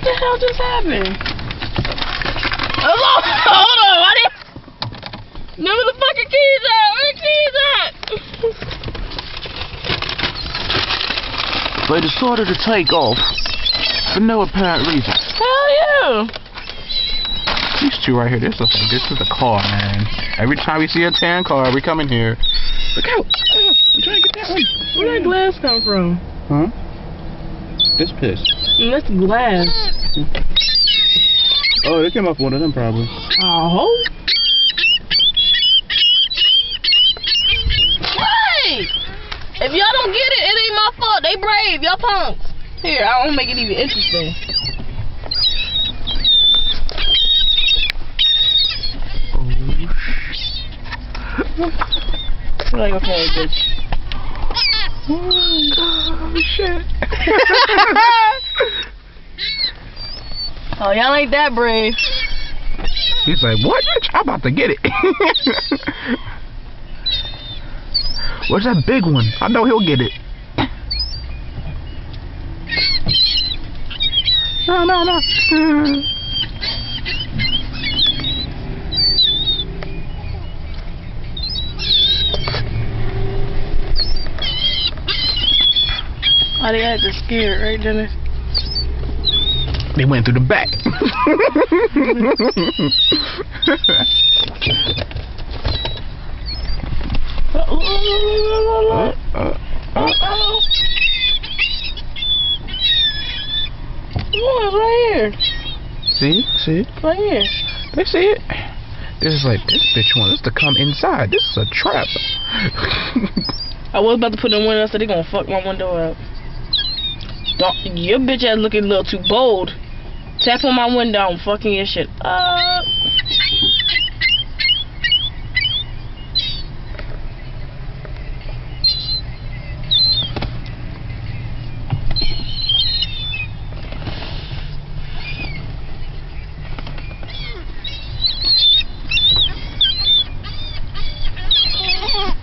the hell just happened? Hold on, why did... Remember the fucking keys at? Where the keys at? But it started to take off for no apparent reason. Hell yeah. These two right here, this is a car, man. Every time we see a tan car, we come in here. Look out! I'm trying to get that one. Where that glass come from? Huh? This piss. That's glass. Oh, they came off one of them probably. Oh. Wait! If y'all don't get it, it ain't my fault. They brave. Y'all punks. Here, I won't make it even interesting. Oh, like, okay, bitch. Oh, shit. Oh, y'all ain't that brave. He's like, what? I'm about to get it. Where's that big one? I know he'll get it. No. Oh, they had to scare, right, Jenny? They went through the back. Oh, right here. See? Right here. They see it. This is like, this bitch wants us to come inside. This is a trap. I was about to put in the window, so they gonna fuck my window up. Your bitch ass looking a little too bold. Tap on my window, I'm fucking your shit up.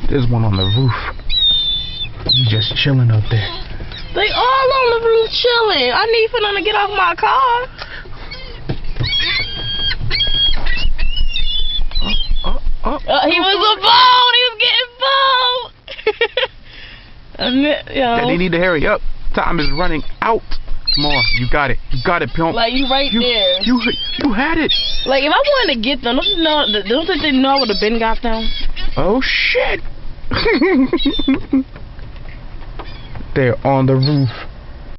There's one on the roof. He's just chilling up there. They all on the roof chilling. I need for them to get off my car. He was a bold. He was getting bold. Yeah, they need to hurry up. Time is running out. Come on, you got it. You got it, pimp. Like, you right there. You had it. Like, if I wanted to get them, don't you think they know I would have been got them? Oh, shit. They're on the roof.